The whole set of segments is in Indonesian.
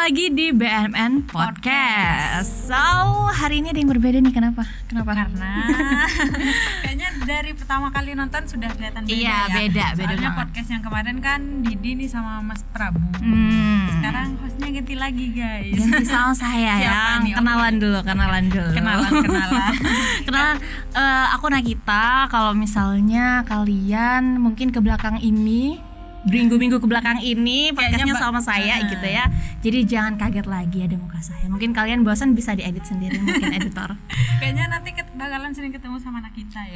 Lagi di BMN Podcast. So, hari ini ada yang berbeda nih. Kenapa? Karena kayaknya dari pertama kali nonton sudah kelihatan beda. Iya, beda Soalnya banget. podcast yang kemarin kan Didi nih sama Mas Prabu. Sekarang hostnya ganti lagi, guys. Ganti sama saya ya. Kenalan dulu. Kenalan. Kenalan. Aku Nagita. Kalau misalnya kalian mungkin ke belakang ini, minggu-minggu ke belakang ini podcastnya sama saya gitu ya. Jadi jangan kaget lagi ada muka saya. Mungkin kalian bosan bisa diedit sendiri mungkin editor. Kayaknya nanti bakalan sering ketemu sama Nagita ya.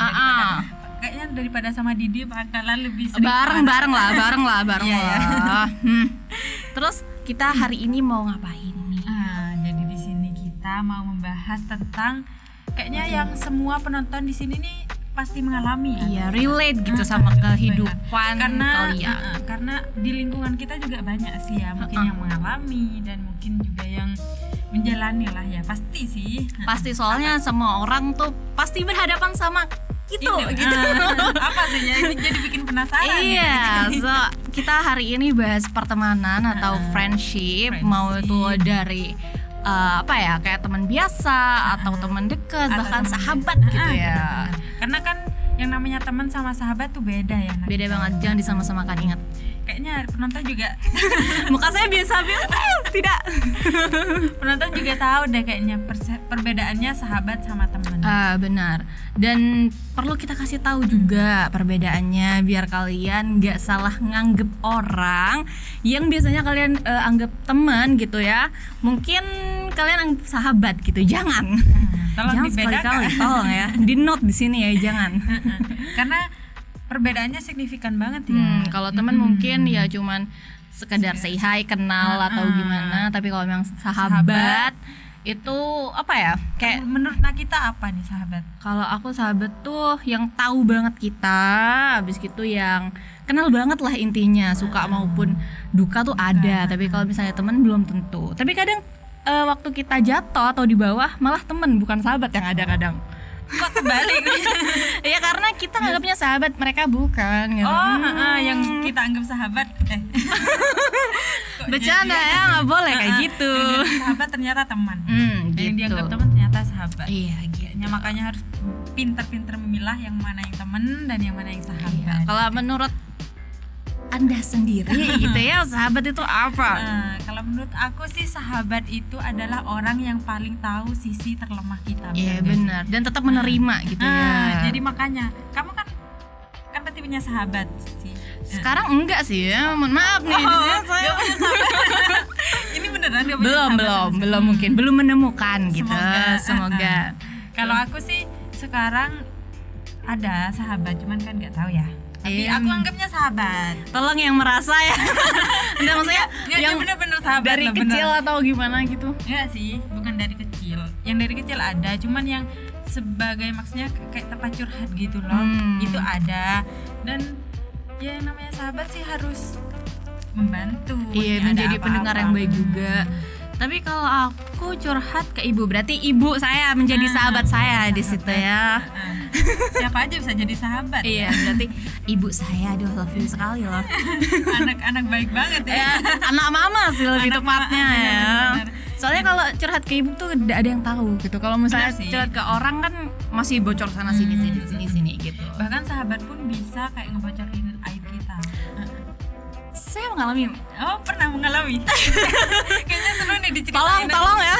Kayaknya daripada sama Didi bakalan lebih sering. Bareng lah. Iya. Terus kita hari ini mau ngapain nih? Jadi di sini kita mau membahas tentang kayaknya yang semua penonton di sini nih pasti mengalami. Iya, relate gitu sama kehidupan kalian. Karena di lingkungan kita juga banyak sih ya, mungkin yang mengalami dan mungkin juga yang menjalani lah ya, pasti sih. Pasti soalnya semua orang tuh pasti berhadapan sama itu gitu. Apa sih ya, ini jadi bikin penasaran. Iya, so kita hari ini bahas pertemanan atau friendship, mau itu dari kayak teman biasa atau teman dekat, bahkan sahabat gitu ya. Karena kan yang namanya teman sama sahabat tuh beda ya. Beda banget, jangan disama-samakan, ingat. Kayaknya penonton juga muka saya biasa tidak. Penonton juga tahu deh kayaknya perbedaannya sahabat sama teman. Benar. Dan perlu kita kasih tahu juga perbedaannya biar kalian nggak salah nganggep orang yang biasanya kalian anggap teman gitu ya. Mungkin kalian anggap sahabat gitu. Jangan. Jangan sekali-kali, tolong ya. Di note di sini ya, jangan. Karena perbedaannya signifikan banget ya. Kalau teman mungkin ya cuman sekedar say hi, kenal atau gimana, tapi kalau memang sahabat itu apa ya? Kayak menurut Nagita apa nih sahabat? Kalau aku sahabat tuh yang tahu banget kita, habis gitu yang kenal banget lah intinya, suka maupun duka tuh ada. Tapi kalau misalnya teman belum tentu. Tapi kadang waktu kita jatuh atau di bawah malah teman bukan sahabat yang ada kadang. Kok kebalik? Ya karena kita nganggapnya sahabat, mereka bukan gitu. Yang kita anggap sahabat bercanda ya, nggak boleh kayak gitu. Sahabat ternyata teman. Gitu. Yang dianggap teman ternyata sahabat. Iya gitu. Makanya harus pintar-pintar memilah yang mana yang teman dan yang mana yang sahabat. Iya. Kalau menurut Anda sendiri gitu ya, sahabat itu apa? Kalau menurut aku sih sahabat itu adalah orang yang paling tahu sisi terlemah kita. Iya benar. Dan tetap menerima gitu ya. Jadi makanya kamu kan berarti punya sahabat sih. Sekarang enggak sih ya, mohon maaf nih. Saya punya sahabat. Ini beneran dia punya sahabat? Belum mungkin, belum menemukan gitu. Semoga. Kalau aku sih sekarang ada sahabat, cuman kan nggak tahu ya. Tapi aku anggapnya sahabat. Tolong yang merasa ya. Enggak maksudnya yang bener-bener sahabat dari kecil atau gimana gitu. Enggak sih, bukan dari kecil. Yang dari kecil ada, cuman yang sebagai maksudnya kayak tempat curhat gitu loh. Itu ada. Dan ya namanya sahabat sih harus membantu. Iya, menjadi pendengar yang baik juga. Tapi kalau aku curhat ke ibu, berarti ibu saya menjadi sahabat saya di situ ya. Siapa aja bisa jadi sahabat. Iya, berarti ibu saya, aduh love you sekali loh. Anak-anak baik banget ya. Anak mama sih lebih tepatnya ya. Bener. Soalnya kalau curhat ke ibu tuh tidak ada yang tahu gitu. Kalau misalnya curhat ke orang kan masih bocor sana sini sini gitu. Bahkan sahabat pun bisa kayak ngebocorin aib kita. Saya mengalami. Oh, pernah mengalami. Kayaknya seru nih diceritain. Tolong ya.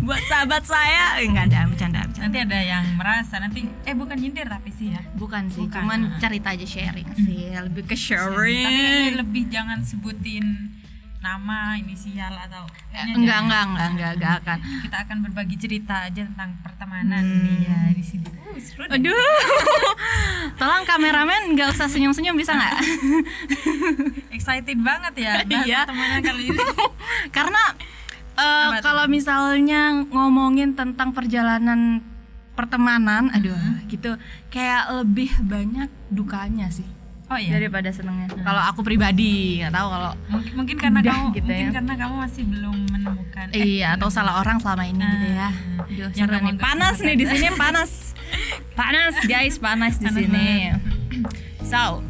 Buat sahabat saya enggak ada bercanda. Nanti ada yang merasa nanti bukan nyindir tapi sih ya. Bukan sih, cuman cerita aja sharing sih, lebih ke sharing. Tapi lebih jangan sebutin nama, inisial atau enggak akan. Kita akan berbagi cerita aja tentang pertemanan nih ya di sini. seru deh. Aduh, tolong kameramen nggak usah senyum-senyum bisa nggak? Excited banget ya bahas Iya. pertemanan kali ini. Karena Apa tuh? kalau misalnya ngomongin tentang perjalanan pertemanan, aduh, gitu, kayak lebih banyak dukanya sih Oh iya. daripada senengnya. Kalau aku pribadi nggak tahu kalau Mungkin karena Udah kamu gitu mungkin ya. karena kamu masih belum menemukan iya atau salah orang selama ini gitu ya. Aduh, yang seru kamu nih. anggap Panas sebagai- nih di sini panas. Panas guys, panas di Panas sini. So,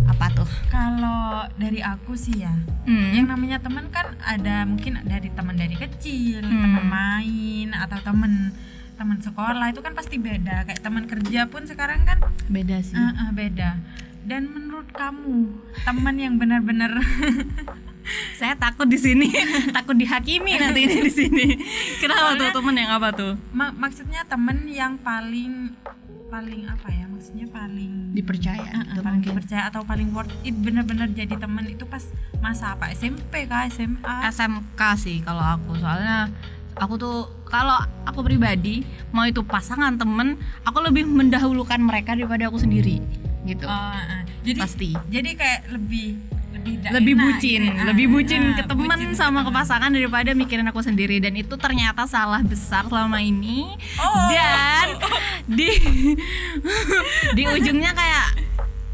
apa tuh? Kalau dari aku sih ya, yang namanya teman kan ada mungkin dari teman dari kecil, teman main atau teman sekolah itu kan pasti beda. Kayak teman kerja pun sekarang kan Beda sih. beda. Dan menurut kamu teman yang benar-benar Saya takut di sini, takut dihakimi nanti ini di sini. Kenapa tuh temen yang apa tuh? maksudnya teman yang paling apa ya? Maksudnya paling Dipercaya. gitu paling mungkin. dipercaya atau paling worth it benar-benar jadi teman itu pas masa apa? SMP kah? SMA? SMK sih kalau aku, soalnya aku tuh kalau aku pribadi mau itu pasangan temen, aku lebih mendahulukan mereka daripada aku sendiri gitu. Jadi Pasti. Jadi kayak lebih Lebih enak bucin, gitu ya. lebih bucin ke temen bucin ke sama ke temen. pasangan daripada mikirin aku sendiri, dan itu ternyata salah besar selama ini. Oh. Dan di ujungnya kayak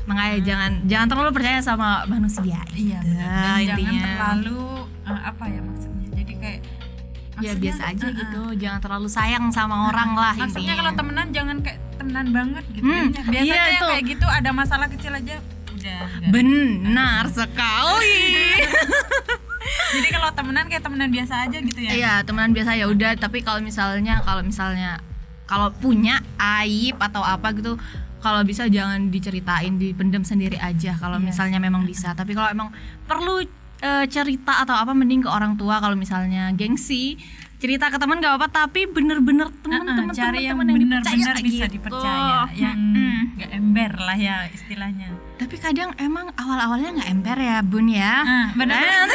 makanya jangan terlalu percaya sama manusia. Iya, gitu, benar. Dan jangan intinya. terlalu apa ya maksudnya? Jadi kayak Ya maksudnya, biasa aja gitu, jangan terlalu sayang sama orang lah Maksudnya intinya. kalau temenan jangan kayak temenan banget gitu. Biasanya iya, yang itu. kayak gitu ada masalah kecil aja udah. Benar sekali. Jadi kalau temenan kayak temenan biasa aja gitu ya. Iya, temenan biasa ya udah, tapi kalau misalnya kalau punya aib atau apa gitu, kalau bisa jangan diceritain, dipendam sendiri aja kalau Iya misalnya memang bisa. Tapi kalau emang perlu cerita atau apa, mending ke orang tua. Kalau misalnya gengsi, cerita ke teman gak apa-apa, tapi bener-bener teman-teman cari yang yang benar-benar dipercaya bisa gitu. dipercaya, yang nggak ember lah ya istilahnya. Tapi kadang emang awal-awalnya nggak ember ya Bun ya. Benar.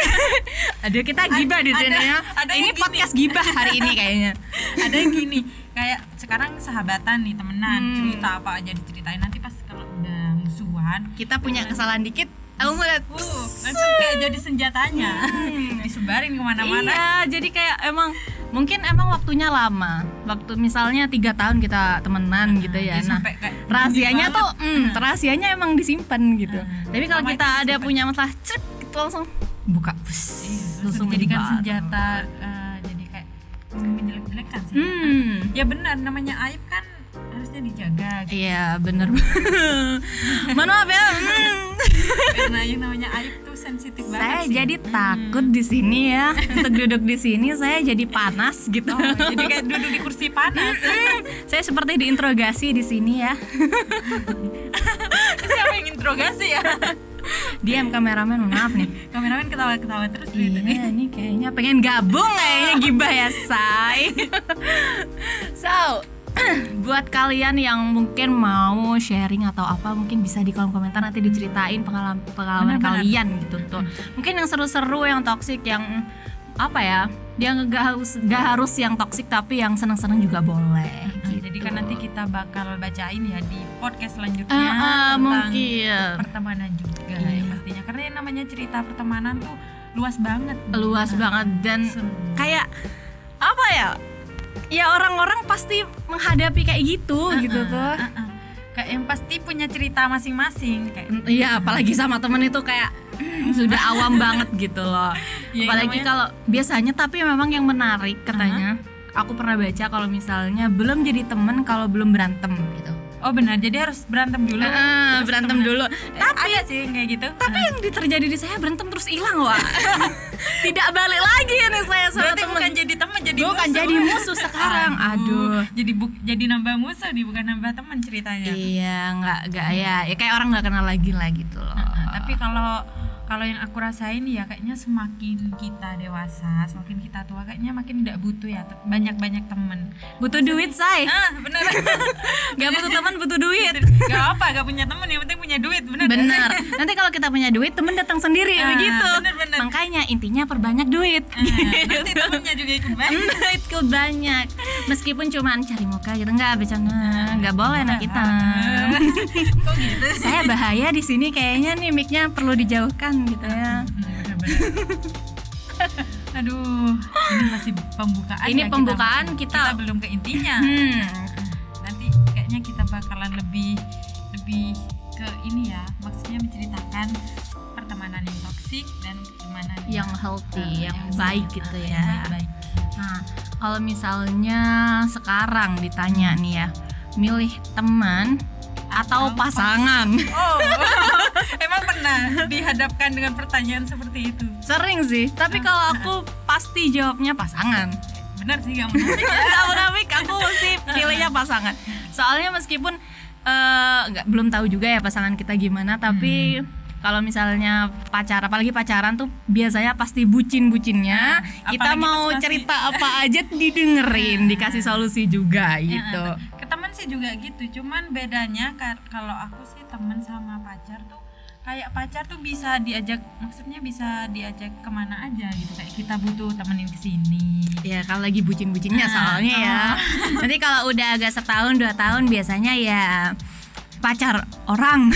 Aduh, kita gibah di sini ya. ada Ini yang gini. podcast gibah hari ini kayaknya. Ada yang gini, kayak sekarang sahabatan nih temenan, cerita apa aja diceritain, nanti pas kalau udah musuhan Kita punya kesalahan dikit, aku ngeliat langsung kayak jadi senjatanya disebarin kemana-mana. iya, jadi kayak mungkin emang waktunya lama. Waktu misalnya 3 tahun kita temenan gitu ya. Nah, sampai kayak rahasianya gini tuh rahasianya emang disimpan gitu. Tapi kalau Selama kita itu ada disimpan. punya masalah, cek gitu langsung buka, langsung dijadikan senjata, jadi kayak menjelek-jelekan sih. Ya benar, namanya aib kan harusnya dijaga gitu. Iya, bener. Mohon maaf ya. Karena yang namanya aib tuh sensitif banget Saya sih. jadi takut di sini ya. Untuk duduk di sini saya jadi panas gitu. Jadi kayak duduk di kursi panas. Saya seperti diinterogasi di sini ya. Siapa yang interogasi ya? Diam kameramen, mohon maaf nih. Kameramen ketawa-ketawa terus gitu nih. Iya, ini kayaknya pengen gabung kayaknya gibah ya, say. So, buat kalian yang mungkin mau sharing atau apa, mungkin bisa di kolom komentar, nanti diceritain pengalaman Benar-benar. kalian gitu tuh. Mungkin yang seru-seru, yang toksik, yang apa ya, yang gak harus yang toksik, tapi yang seneng-seneng juga boleh. Jadi kan nanti kita bakal bacain ya di podcast selanjutnya tentang mungkin pertemanan juga ya pastinya. Karena yang namanya cerita pertemanan tuh luas banget. luas banget, dan kayak apa ya? Ya orang-orang pasti menghadapi kayak gitu gitu tuh. Kayak yang pasti punya cerita masing-masing kayak. Iya, apalagi sama temen itu kayak sudah awam banget gitu loh. Ya, Apalagi namanya- kalau biasanya, tapi memang yang menarik katanya, aku pernah baca kalau misalnya belum jadi temen kalau belum berantem gitu. Oh benar, jadi harus berantem dulu. terus Berantem temenan. dulu. Tapi ada sih yang kayak gitu. Tapi yang terjadi di saya berantem terus hilang, wah. Tidak balik lagi nih saya sama berarti temen. bukan jadi teman, jadi Bukan musuh. jadi musuh sekarang. Aduh. Jadi nambah musuh nih, bukan nambah teman ceritanya. Iya, nggak ya kayak orang nggak kenal lagi lah gitu loh. Tapi kalau kalau yang aku rasain ya kayaknya semakin kita dewasa, semakin kita tua kayaknya makin tidak butuh ya banyak-banyak temen. Butuh duit, say. Bener. Gak butuh teman, butuh duit. Gak apa, gak punya temen, yang penting punya duit, bener. Bener. Nanti kalau kita punya duit, temen datang sendiri, begitu. Bener. Makanya intinya perbanyak duit. Nanti temennya juga ikut banyak. Ikut banyak. Meskipun cuman cari muka gitu, nggak bercanda, nggak boleh anak kita. Kok gitu sih? Saya bahaya di sini kayaknya nih, mic-nya perlu dijauhkan gitu ya. Bener. Aduh, ini masih pembukaan. Ini ya, pembukaan kita belum ke intinya. Nanti kayaknya kita bakalan lebih ke ini ya, maksudnya menceritakan pertemanan yang toksik dan gimana Yang healthy, yang baik gitu ya. Baik. Nah, kalau misalnya sekarang ditanya nih ya, milih teman atau pasangan? Oh, emang pernah dihadapkan dengan pertanyaan seperti itu? Sering sih, tapi kalau aku pasti jawabnya pasangan. Benar sih, gak munafik ya. Gak munafik, aku mesti pilihnya pasangan. Soalnya meskipun belum tahu juga ya pasangan kita gimana, tapi kalau misalnya apalagi pacaran tuh biasanya pasti bucin-bucinnya. Kita mau cerita apa aja didengerin, dikasih solusi juga gitu. Ke teman sih juga gitu, cuman bedanya kalau aku sih teman sama pacar tuh kayak pacar tuh bisa diajak, maksudnya bisa diajak kemana aja gitu, kayak kita butuh temenin kesini. Ya kalau lagi bucin-bucinnya soalnya ya. Nanti kalau udah agak setahun 2 tahun biasanya ya pacar orang.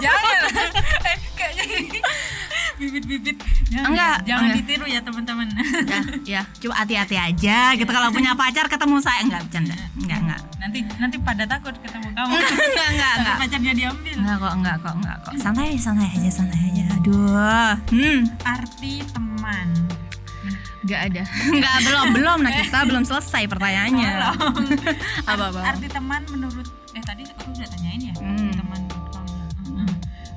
Jangan kayaknya bibit-bibit Enggak ditiru ya teman-teman. ya cuma hati-hati aja gitu kalau punya pacar ketemu saya. Enggak bercanda, enggak. Nanti pada takut ketemu kamu. enggak. Pacarnya diambil. Enggak kok. Santai aja. Aduh. Arti teman. Enggak ada. Enggak, belum. Nah, kita belum selesai pertanyaannya. Apa? Arti teman menurut tadi aku udah tanyain ya. Teman menurut kamu.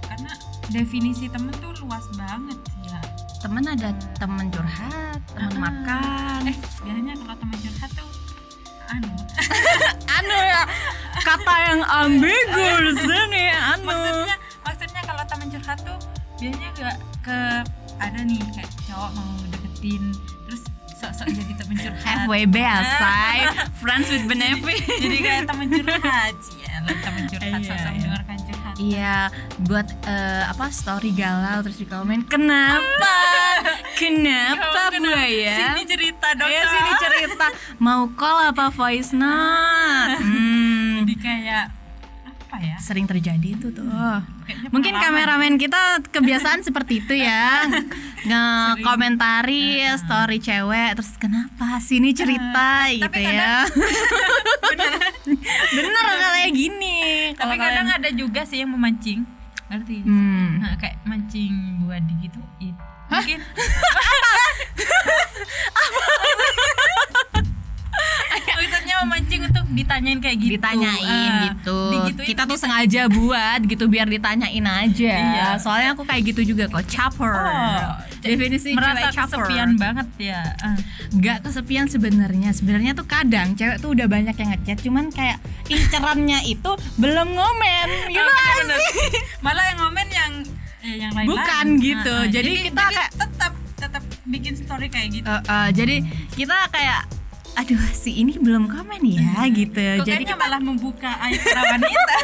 Karena definisi teman tuh luas banget ya. Teman ada teman curhat, teman makan. Biasanya kalau teman curhat tuh anu ya, kata yang ambigu di sini. Maksudnya kalau teman curhat tuh biasanya gak ke ada nih kayak cowok mau deketin terus sok-sok jadi teman curhat. FWB asai, friends with benefit. Jadi kayak teman curhat ya, teman curhat sok-sok mendengarkan curhat. Iya, buat story galau terus di komen kenapa buaya? Sini cerita dong. Iya, sini cerita. Mau call apa voice note? Jadi kayak apa ya? Sering terjadi itu tuh. Mungkin kameramen kita kebiasaan seperti itu ya. Nge-komentari story cewek terus kenapa sini cerita gitu ya. Bener kayak gini. Tapi kadang ada juga sih yang memancing, ngerti? Kayak mancing buat digituin. Mungkin maksudnya memancing untuk ditanyain kayak gitu. Ditanyain gitu. Digituin Kita tuh sengaja buat gitu biar ditanyain aja. Iya. Soalnya aku kayak gitu juga kok, caper. Definisi merasa cewek caper. kesepian banget ya. Gak kesepian sebenarnya. Sebenarnya tuh kadang cewek tuh udah banyak yang ngechat, cuman kayak incerannya itu belum ngomen. Gimana sih? Malah yang ngomen yang lain-lain. Bukan gitu. Jadi kita kayak tetap bikin story kayak gitu. Jadi kita kayak aduh si ini belum komen ya gitu. Kok Jadi kita malah membuka aib para wanita.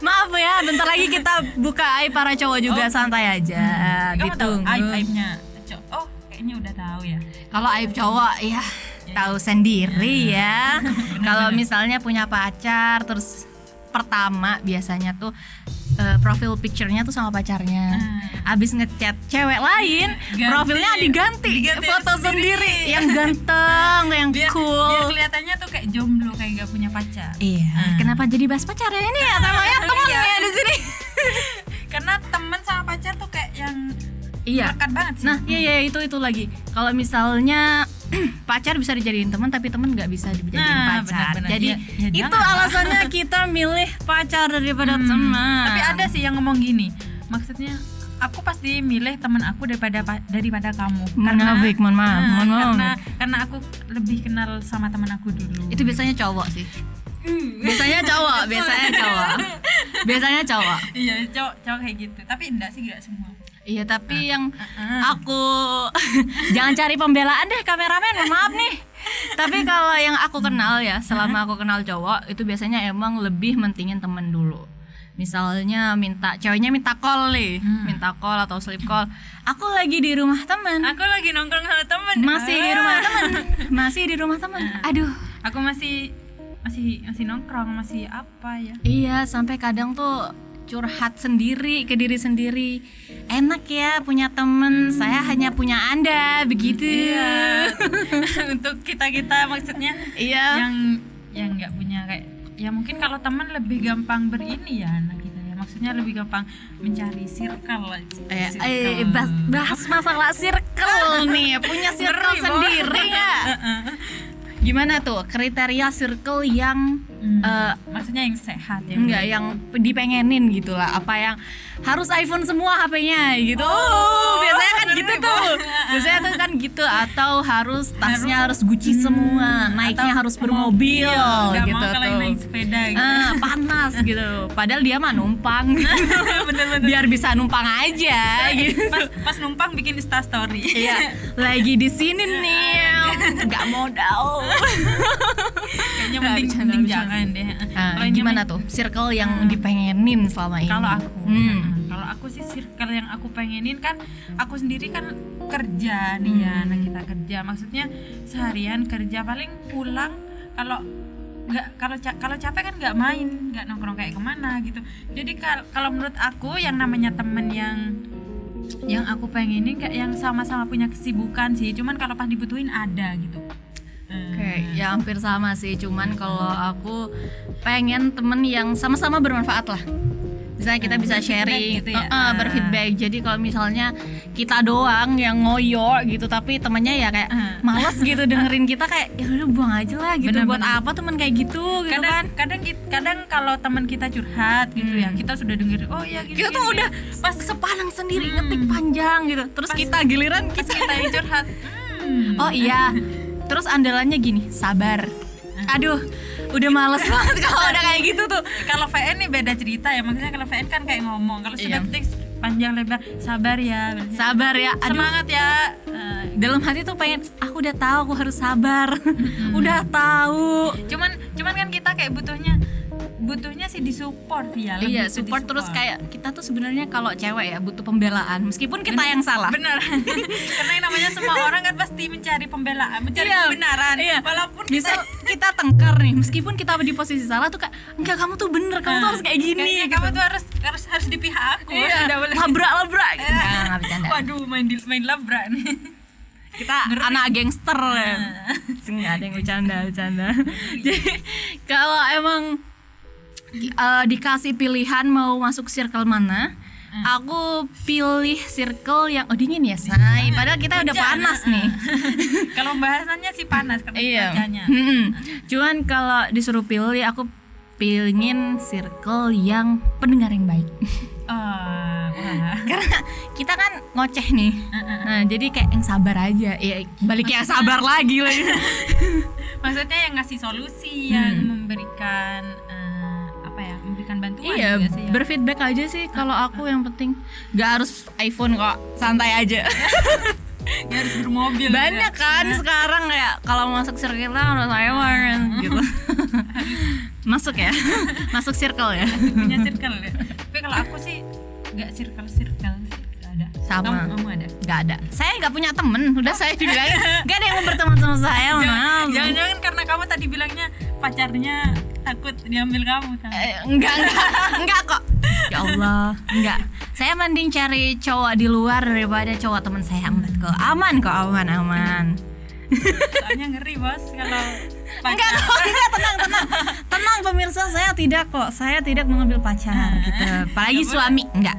Maaf ya, bentar lagi kita buka aib para cowok juga, santai aja. Kamu tahu Ditunggu. aibnya cowok? Oh, kayaknya udah tahu ya. Kalau aib cowok ya tahu sendiri ya. Kalau misalnya punya pacar terus pertama biasanya tuh profil picture-nya tuh sama pacarnya. Abis ngechat cewek lain, profilnya diganti foto sendiri yang ganteng, yang cool. Biar kelihatannya tuh kayak jomblo, kayak gak punya pacar. Iya. Kenapa jadi bahas pacar ya ini ya? Namanya temen ya di sini. Karena teman sama pacar tuh kayak yang melekat banget sih. Nah, iya itu lagi. Kalau misalnya pacar bisa dijadiin teman tapi teman nggak bisa dijadiin pacar. Bener. Jadi ya, itu alasannya kita milih pacar daripada teman. Tapi ada sih yang ngomong gini. Maksudnya aku pasti milih teman aku daripada kamu. Munafik, mohon maaf. Karena aku lebih kenal sama teman aku dulu. Itu biasanya cowok sih. Biasanya cowok. Iya, cowok kayak gitu. Tapi enggak sih, enggak semua. Iya, tapi yang aku jangan cari pembelaan deh kameramen, mohon maaf nih. Tapi kalau yang aku kenal ya, selama aku kenal cowok itu biasanya emang lebih mentingin temen dulu. Misalnya ceweknya minta call nih, minta call atau sleep call. Aku lagi di rumah temen. Aku lagi nongkrong sama temen. Masih di rumah temen. Aduh, Aku masih nongkrong, masih apa ya? iya, sampai kadang tuh curhat sendiri ke diri sendiri. Enak ya punya temen, saya hanya punya Anda, begitu. Iya. Untuk kita maksudnya Iya. yang nggak punya kayak ya mungkin kalau teman lebih gampang berini ya anak kita ya. Maksudnya lebih gampang mencari circle. Bahas masalah circle nih, punya circle sendiri ya. Gimana tuh kriteria circle yang maksudnya yang sehat ya? enggak, yang dipengenin gitu lah. Apa yang harus iPhone semua HP-nya gitu. Biasanya kan gitu tuh. Biasanya tuh kan gitu, atau harus tasnya harus Gucci semua, naiknya harus bermobil Gak gitu mau kalau tuh. naik sepeda gitu. Panas gitu. Padahal dia mah numpang. Bener-bener. Biar bisa numpang aja gitu. Pas numpang bikin Instastory. Iya, lagi di sini nih. Enggak modal. Kayaknya Nah, mending jangan deh. Kalau ini gimana tuh circle yang dipengenin selama ini? Kalau aku sih circle yang aku pengenin kan, aku sendiri kan kerja nih ya, anak kita kerja. Maksudnya seharian kerja, paling pulang kalau capek kan nggak main, nggak nongkrong kayak kemana gitu. Jadi kalau menurut aku yang namanya temen yang aku pengenin kayak yang sama-sama punya kesibukan sih. Cuman kalau pas dibutuhin ada gitu. Oke, ya hampir sama sih. Cuman kalau aku pengen temen yang sama-sama bermanfaat lah. Misalnya kita bisa sharing, gitu ya? Berfeedback. Jadi kalau misalnya kita doang yang ngoyo gitu, tapi temennya ya kayak males gitu dengerin kita, kayak ya udah buang aja lah gitu. Bener-bener. Buat apa temen kayak gitu kan? Kadang kalau teman kita curhat gitu ya, kita sudah denger, oh ya gini, Kita tuh gini, udah pas sepanang sendiri ngetik panjang gitu. Terus kita giliran pas kita yang curhat. Oh iya. Terus andalannya gini, sabar. Aduh, udah males banget kalau udah kayak gitu tuh. Kalau VN nih beda cerita ya, maksudnya kalau VN kan kayak ngomong, kalau sudah teks panjang lebar, sabar ya, Sabar ya. Aduh, semangat ya. dalam hati tuh pengen, aku udah tahu aku harus sabar. Udah tahu. Cuman kan kita kayak butuhnya sih disupport ya. Iya, support terus kayak kita tuh sebenarnya kalau cewek ya butuh pembelaan meskipun kita yang salah. Bener. Karena yang namanya semua orang kan pasti mencari pembelaan, mencari kebenaran. Iya. Walaupun misal kita tengkar nih, meskipun kita di posisi salah tuh kayak enggak, kamu tuh bener, kamu tuh harus kayak gini kayaknya gitu. kamu tuh harus di pihak aku. Iya, Nggak boleh. labrak gitu. Enggak bercanda. Waduh, main labrak nih. Kita anak gangster ya. Enggak ada yang bercanda. Jadi kalau emang dikasih pilihan mau masuk circle mana, aku pilih circle yang dingin ya, say. Padahal kita udah panas nih. Kalau bahasannya sih panas karena cuacanya. Cuman kalau disuruh pilih, aku pingin circle yang pendengar yang baik. Karena kita kan ngoceh nih. Nah, jadi kayak yang sabar aja. Ya balik yang sabar lagi. Maksudnya yang ngasih solusi, yang memberikan bantuan. Iya, juga sih ya. berfeedback aja sih kalau aku, yang penting nggak harus iPhone kok, santai aja. Nggak harus bermobil. Banyak kan sekarang ya, kalau masuk circle harus iPhone gitu. Masuk ya, masuk circle ya. Punya circle ya. Tapi kalau aku sih nggak circle sih, nggak ada. Sama. Kamu ada? Nggak ada. Saya nggak punya temen. Udah saya dibilangin nggak ada yang mau berteman sama saya. Jangan-jangan karena kamu tadi bilangnya pacarnya takut diambil kamu kan? Enggak kok. Ya Allah, enggak. Saya mending cari cowok di luar daripada cowok teman saya. Aman kok, aman. Soalnya ngeri bos kalau pacar. Enggak, tenang pemirsa, saya tidak kok. Saya tidak mengambil pacar gitu. Apalagi suami, enggak.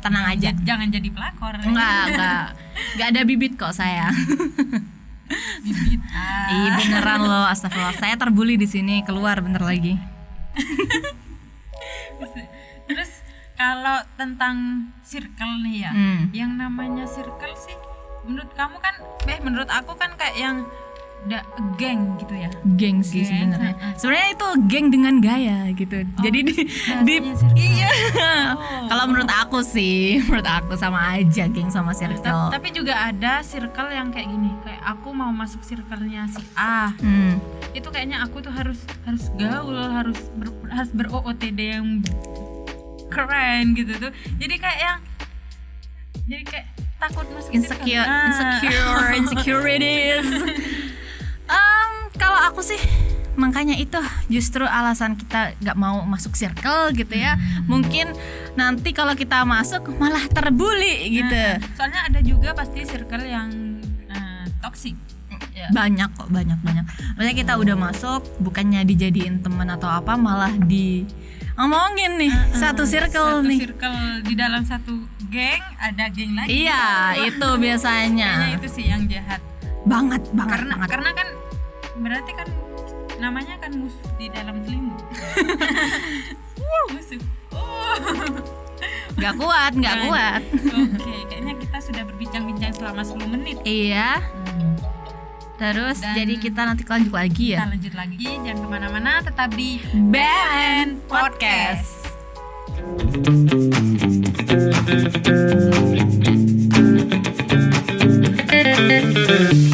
Tenang aja. Jangan jadi pelakor. Enggak ada bibit kok saya. Bibit. Ih, beneran loh, astagfirullah. Saya terbully di sini, keluar bentar lagi. Terus kalau tentang circle nih ya, yang namanya circle sih menurut kamu kan, menurut aku kan kayak yang geng gitu ya. Geng sih Geng, sebenarnya. Sebenarnya itu geng dengan gaya gitu. Jadi di bahasanya circle. iya. Oh. Kalau menurut aku sih, menurut aku sama aja geng sama circle. Tapi juga ada circle yang kayak gini, kayak aku mau masuk circle-nya si A. Itu kayaknya aku tuh harus gaul, harus ber-OOTD yang keren gitu tuh. Jadi kayak takut masuk circle. Insecurities. Kalau aku sih makanya itu justru alasan kita gak mau masuk circle gitu ya. Mungkin nanti kalau kita masuk malah terbully gitu. Soalnya ada juga pasti circle yang toxic. Ya. Banyak kok, banyak. Maksudnya kita udah masuk bukannya dijadiin teman atau apa, malah di ngomongin nih satu circle satu nih. Circle di dalam satu geng ada geng lagi. Iya, itu biasanya. Kayaknya itu sih yang jahat. Banget. Karena kan berarti kan namanya kan musuh di dalam selimut. Musuh. Gak kuat. Oke, kayaknya kita sudah berbincang-bincang selama 10 menit. Iya. Terus jadi kita nanti lanjut lagi ya. Kita lanjut lagi, jangan kemana-mana, tetap di BN Podcast. Podcast.